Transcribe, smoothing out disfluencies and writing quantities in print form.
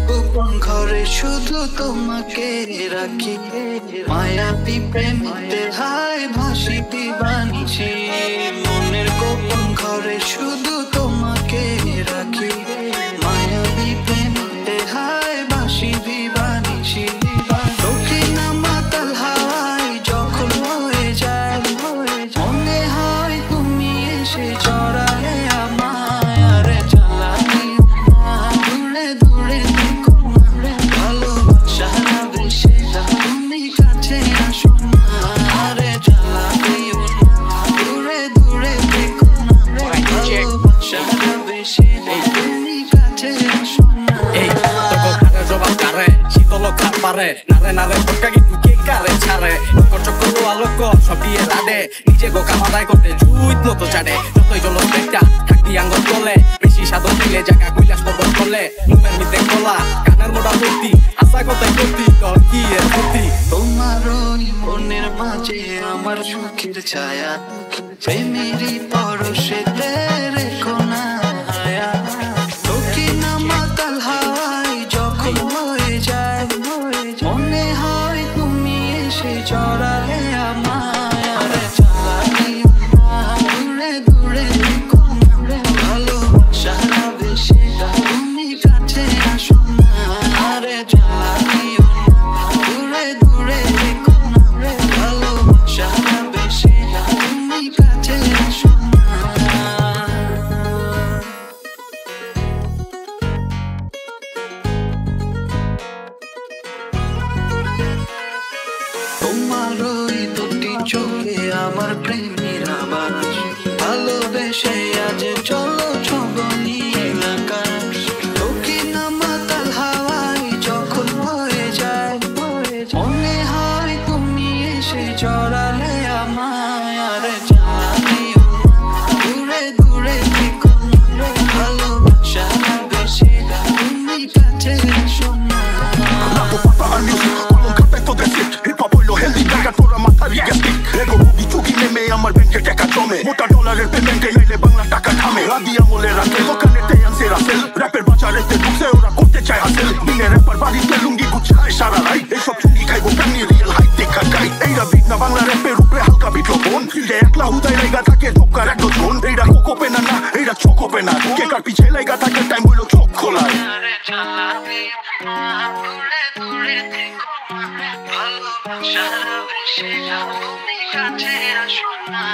গোপন ঘরে শুধু তোমাকে রাখি, মায়াবী প্রেমিতে হায় ভাসি দিবানিছি। মনের গোপন ঘরে শুধু তোমাকে রাখি, মায়াবী প্রেমিতে হায় ভাসি দিবানিছি। দক্ষিণ মাতাল হাওয়ায় যখন হয়ে যায়, মনে হয় তুমি এসে জড়ালে আমায়। আরে জ্বালা দিও না, দূরে দূরে থেকো না, ভালোবাসা বেশি তুমি কাছে আসো না। আরে জ্বালা দিও না, দূরে দূরে থেকো না, ভালোবাসা বেশি তুমি কাছে আসো না। এই তোকে খারে জবাব কারে শীতল খার পারে নারে নারে পটকা কিন্তু কে কারে ছাড়ে। চক্কর আলোক সব দিয়ে রাডে নিজে গো কামাদায় করতে জুইত মতো চাড়ে। যতই জল একটা থাকতি আঙ্গল তোলে, বেশি সাধন দিলে জায়গা কৈলাস পর্বত তোলে। মুখের মিতে কলা কানের মোটা ভর্তি, আশা কথাই করতি তোর কি এর ক্ষতি। তোমার ওই মনের মাঝে আমার সুখের ছায়া, প্রেমেরই পরশেতে রেখো না হায়া। দক্ষিণ মাতাল হাওয়ায় যখন হয়ে যায়, মনে হয় তুমি এসে জড়ালে আমায়। আরে জ্বালা দিও না, দূরে দূরে থেকো না, ভালোবাসা বেশি তুমি কাছে আসো না। আরে জ্বালা দিও না, দূরে দূরে থেকো না, ভালোবাসা বেশি তুমি কাছে আসো না। তোমার ওই দুটি চোখে আমার প্রেমের আবাস, ভালোবেসে আজ চলো ছব নীল আকাশ। দক্ষিণ মাতাল হাওয়ায় যখন হয়ে যায়, মনে হয় তুমি এসে জড়ালে আমায়। আরে জ্বালা দিও না, দূরে দূরে থেকো না, ভালোবাসা বেশি তুমি কাছে আসো না। আমার ব্যাংকে টাকা জমে, মোটা ডলারের পেমেন্টে নাইলে বাংলা টাকা থামে। রাগি আমলে রাখে দোকানে তেয়ান্সে রাসেল, র্যাপের বাজারেতে ঢুকছে ওরা করতে চায় হাসেল। দিনে র্যাপার বাড়িতে লুঙ্গি গুছায় সারা রাইট, এইসব চুঙ্গি খাইবো প্রাণী রিয়েল হাইট দেখা গাইড। এইরা বিট না বাংলা র্যাপের উপরে হালকা বিট লোপন, ফিল্ডে একলা হুদায় লাইগা থাকে ধোকার এক ডজন। এইরা কোকোপে না না এইরা চোখোপে না, কে কার পিছে লাইগা থাকে টাইম হইলো চোখ খোলায়। আরে জ্বালা দিও না, দূরে দূরে থেকো না, ভালোবাসা বেশি তুমি কাছে আসো না।